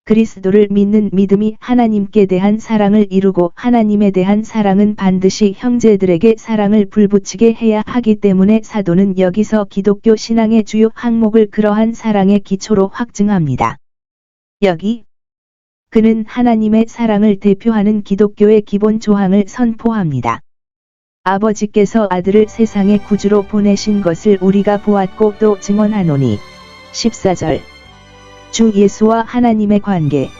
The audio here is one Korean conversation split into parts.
그리스도를 믿는 믿음이 하나님께 대한 사랑을 이루고 하나님에 대한 사랑은 반드시 형제들에게 사랑을 불붙이게 해야 하기 때문에 사도는 여기서 기독교 신앙의 주요 항목을 그러한 사랑의 기초로 확증합니다. 여기 그는 하나님의 사랑을 대표하는 기독교의 기본 조항을 선포합니다. 아버지께서 아들을 세상의 구주로 보내신 것을 우리가 보았고 또 증언하노니. 14절. 주 예수와 하나님의 관계.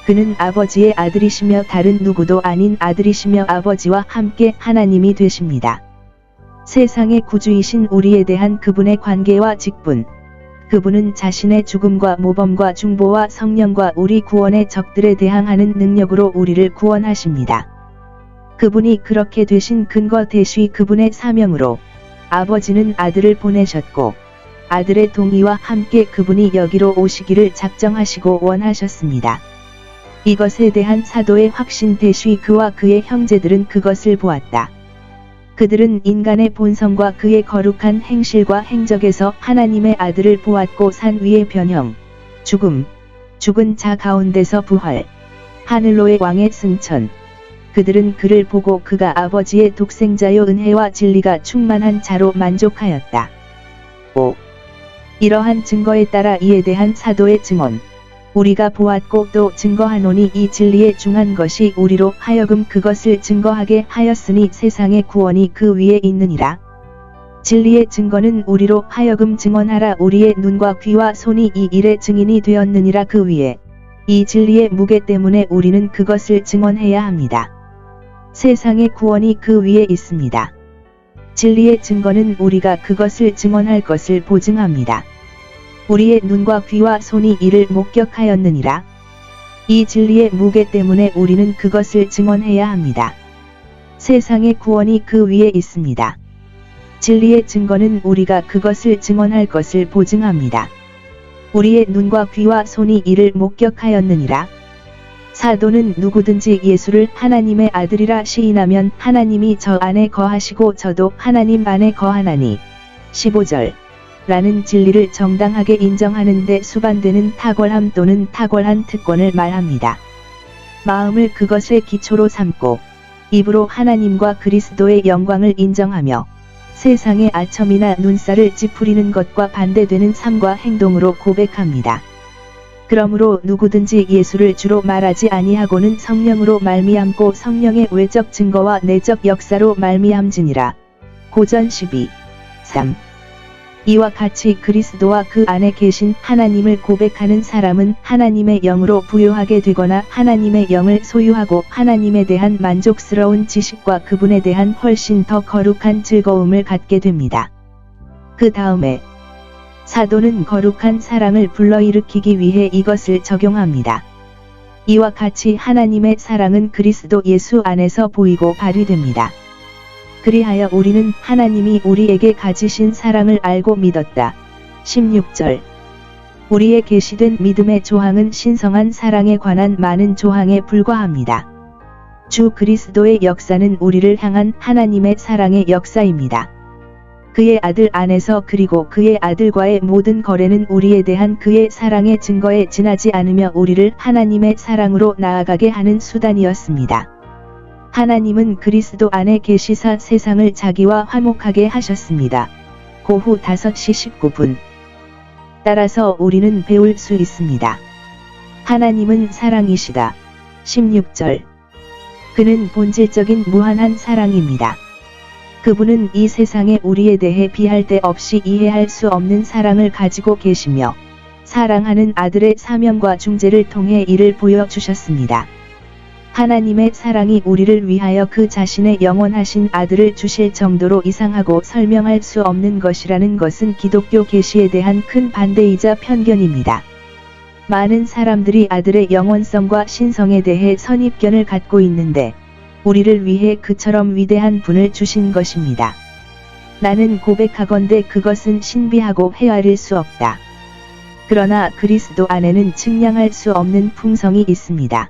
그는 아버지의 아들이시며 다른 누구도 아닌 아들이시며 아버지와 함께 하나님이 되십니다. 세상의 구주이신 우리에 대한 그분의 관계와 직분. 그분은 자신의 죽음과 모범과 중보와 성령과 우리 구원의 적들에 대항하는 능력으로 우리를 구원하십니다. 그분이 그렇게 되신 근거 대시 그분의 사명으로 아버지는 아들을 보내셨고 아들의 동의와 함께 그분이 여기로 오시기를 작정하시고 원하셨습니다. 이것에 대한 사도의 확신 대시 그와 그의 형제들은 그것을 보았다. 그들은 인간의 본성과 그의 거룩한 행실과 행적에서 하나님의 아들을 보았고 산 위의 변형, 죽음, 죽은 자 가운데서 부활, 하늘로의 왕의 승천. 그들은 그를 보고 그가 아버지의 독생자요 은혜와 진리가 충만한 자로 만족하였다. 5. 이러한 증거에 따라 이에 대한 사도의 증언. 우리가 보았고 또 증거하노니 이 진리에 중한 것이 우리로 하여금 그것을 증거하게 하였으니 세상의 구원이 그 위에 있느니라. 진리의 증거는 우리로 하여금 증언하라. 우리의 눈과 귀와 손이 이 일의 증인이 되었느니라. 그 위에 이 진리의 무게 때문에 우리는 그것을 증언해야 합니다. 세상의 구원이 그 위에 있습니다. 진리의 증거는 우리가 그것을 증언할 것을 보증합니다. 우리의 눈과 귀와 손이 이를 목격하였느니라. 이 진리의 무게 때문에 우리는 그것을 증언해야 합니다. 세상의 구원이 그 위에 있습니다. 진리의 증거는 우리가 그것을 증언할 것을 보증합니다. 우리의 눈과 귀와 손이 이를 목격하였느니라. 사도는 누구든지 예수를 하나님의 아들이라 시인하면 하나님이 저 안에 거하시고 저도 하나님 안에 거하나니. 15절. 라는 진리를 정당하게 인정하는 데 수반되는 탁월함 또는 탁월한 특권을 말합니다. 마음을 그것의 기초로 삼고 입으로 하나님과 그리스도의 영광을 인정하며 세상의 아첨이나 눈살을 찌푸리는 것과 반대되는 삶과 행동으로 고백합니다. 그러므로 누구든지 예수를 주로 말하지 아니하고는 성령으로 말미암고 성령의 외적 증거와 내적 역사로 말미암지니라. 고전 12. 3. 이와 같이 그리스도와 그 안에 계신 하나님을 고백하는 사람은 하나님의 영으로 부요하게 되거나 하나님의 영을 소유하고 하나님에 대한 만족스러운 지식과 그분에 대한 훨씬 더 거룩한 즐거움을 갖게 됩니다. 그 다음에 사도는 거룩한 사랑을 불러일으키기 위해 이것을 적용합니다. 이와 같이 하나님의 사랑은 그리스도 예수 안에서 보이고 발휘됩니다. 그리하여 우리는 하나님이 우리에게 가지신 사랑을 알고 믿었다. 16절. 우리의 계시된 믿음의 조항은 신성한 사랑에 관한 많은 조항에 불과합니다. 주 그리스도의 역사는 우리를 향한 하나님의 사랑의 역사입니다. 그의 아들 안에서 그리고 그의 아들과의 모든 거래는 우리에 대한 그의 사랑의 증거에 지나지 않으며 우리를 하나님의 사랑으로 나아가게 하는 수단이었습니다. 하나님은 그리스도 안에 계시사 세상을 자기와 화목하게 하셨습니다. 고후 5시 19분. 따라서 우리는 배울 수 있습니다. 하나님은 사랑이시다. 16절. 그는 본질적인 무한한 사랑입니다. 그분은 이 세상에 우리에 대해 비할 데 없이 이해할 수 없는 사랑을 가지고 계시며 사랑하는 아들의 사명과 중재를 통해 이를 보여주셨습니다. 하나님의 사랑이 우리를 위하여 그 자신의 영원하신 아들을 주실 정도로 이상하고 설명할 수 없는 것이라는 것은 기독교 계시에 대한 큰 반대이자 편견입니다. 많은 사람들이 아들의 영원성과 신성에 대해 선입견을 갖고 있는데 우리를 위해 그처럼 위대한 분을 주신 것입니다. 나는 고백하건대 그것은 신비하고 헤아릴 수 없다. 그러나 그리스도 안에는 측량할 수 없는 풍성이 있습니다.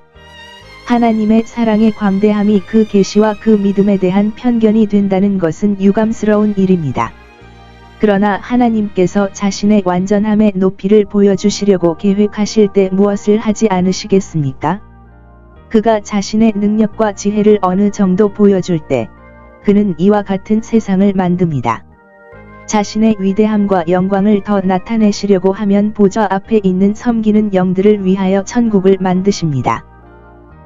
하나님의 사랑의 광대함이 그 계시와 그 믿음에 대한 편견이 된다는 것은 유감스러운 일입니다. 그러나 하나님께서 자신의 완전함의 높이를 보여주시려고 계획하실 때 무엇을 하지 않으시겠습니까? 그가 자신의 능력과 지혜를 어느 정도 보여줄 때 그는 이와 같은 세상을 만듭니다. 자신의 위대함과 영광을 더 나타내시려고 하면 보좌 앞에 있는 섬기는 영들을 위하여 천국을 만드십니다.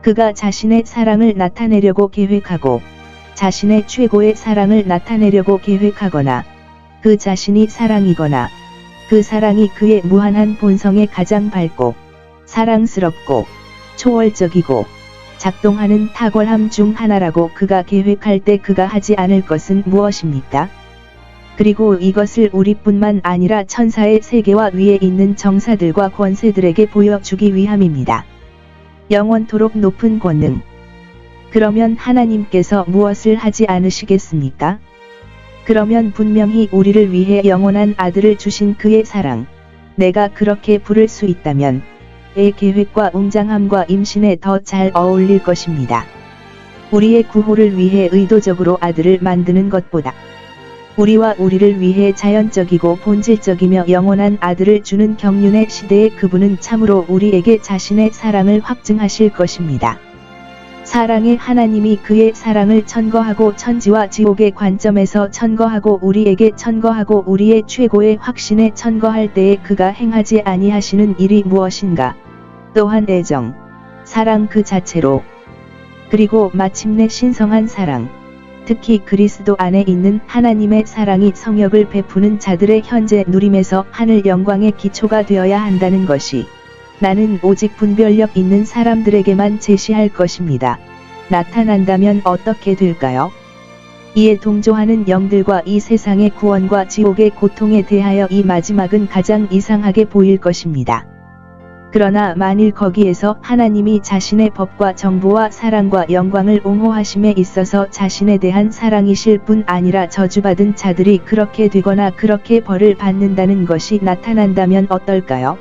그가 자신의 사랑을 나타내려고 계획하고 자신의 최고의 사랑을 나타내려고 계획하거나 그 자신이 사랑이거나 그 사랑이 그의 무한한 본성에 가장 밝고 사랑스럽고 초월적이고 작동하는 탁월함 중 하나라고 그가 계획할 때 그가 하지 않을 것은 무엇입니까? 그리고 이것을 우리뿐만 아니라 천사의 세계와 위에 있는 정사들과 권세들에게 보여주기 위함입니다. 영원토록 높은 권능. 그러면 하나님께서 무엇을 하지 않으시겠습니까? 그러면 분명히 우리를 위해 영원한 아들을 주신 그의 사랑, 내가 그렇게 부를 수 있다면 의 계획과 웅장함과 임신에 더 잘 어울릴 것입니다. 우리의 구호를 위해 의도적으로 아들을 만드는 것보다 우리와 우리를 위해 자연적이고 본질적이며 영원한 아들을 주는 경륜의 시대에 그분은 참으로 우리에게 자신의 사랑을 확증하실 것입니다. 사랑의 하나님이 그의 사랑을 천거하고 천지와 지옥의 관점에서 천거하고 우리에게 천거하고 우리의 최고의 확신에 천거할 때에 그가 행하지 아니하시는 일이 무엇인가? 또한 애정, 사랑 그 자체로, 그리고 마침내 신성한 사랑, 특히 그리스도 안에 있는 하나님의 사랑이 성역을 베푸는 자들의 현재 누림에서 하늘 영광의 기초가 되어야 한다는 것이 나는 오직 분별력 있는 사람들에게만 제시할 것입니다. 나타난다면 어떻게 될까요? 이에 동조하는 영들과 이 세상의 구원과 지옥의 고통에 대하여 이 마지막은 가장 이상하게 보일 것입니다. 그러나 만일 거기에서 하나님이 자신의 법과 정보와 사랑과 영광을 옹호하심에 있어서 자신에 대한 사랑이실 뿐 아니라 저주받은 자들이 그렇게 되거나 그렇게 벌을 받는다는 것이 나타난다면 어떨까요?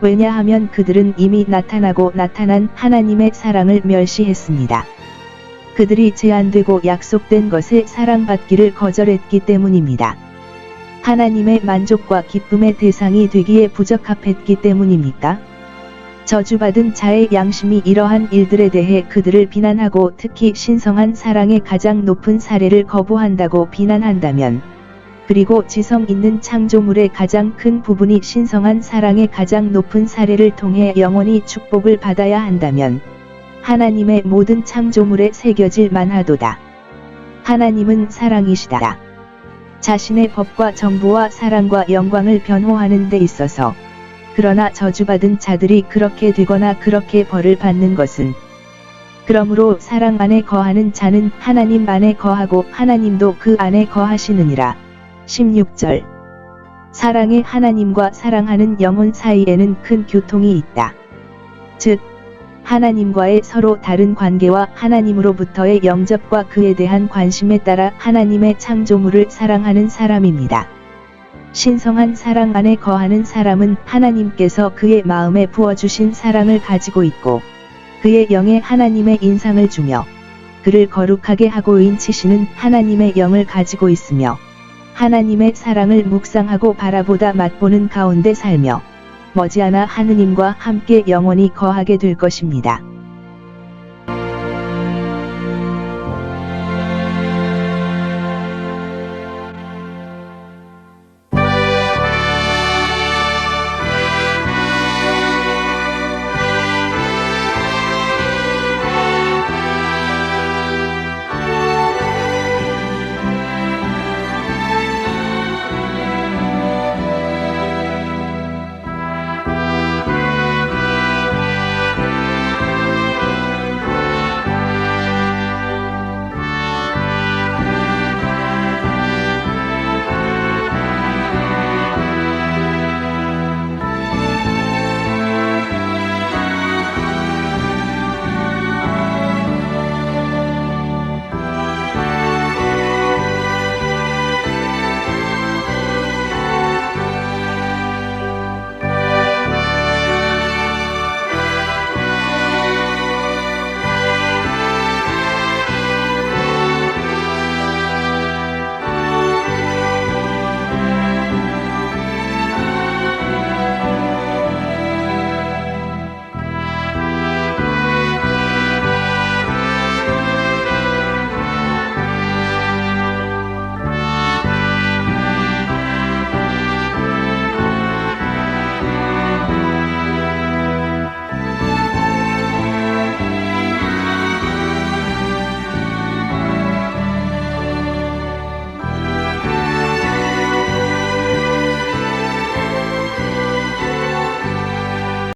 왜냐하면 그들은 이미 나타나고 나타난 하나님의 사랑을 멸시했습니다. 그들이 제한되고 약속된 것에 사랑받기를 거절했기 때문입니다. 하나님의 만족과 기쁨의 대상이 되기에 부적합했기 때문입니까? 저주받은 자의 양심이 이러한 일들에 대해 그들을 비난하고 특히 신성한 사랑의 가장 높은 사례를 거부한다고 비난한다면, 그리고 지성 있는 창조물의 가장 큰 부분이 신성한 사랑의 가장 높은 사례를 통해 영원히 축복을 받아야 한다면, 하나님의 모든 창조물에 새겨질 만하도다. 하나님은 사랑이시다. 자신의 법과 정보와 사랑과 영광을 변호하는 데 있어서 그러나 저주받은 자들이 그렇게 되거나 그렇게 벌을 받는 것은 그러므로 사랑 안에 거하는 자는 하나님 안에 거하고 하나님도 그 안에 거하시느니라. 16절. 사랑의 하나님과 사랑하는 영혼 사이에는 큰 교통이 있다. 즉, 하나님과의 서로 다른 관계와 하나님으로부터의 영접과 그에 대한 관심에 따라 하나님의 창조물을 사랑하는 사람입니다. 신성한 사랑 안에 거하는 사람은 하나님께서 그의 마음에 부어주신 사랑을 가지고 있고 그의 영에 하나님의 인상을 주며 그를 거룩하게 하고 인치시는 하나님의 영을 가지고 있으며 하나님의 사랑을 묵상하고 바라보다 맛보는 가운데 살며 머지않아 하느님과 함께 영원히 거하게 될 것입니다.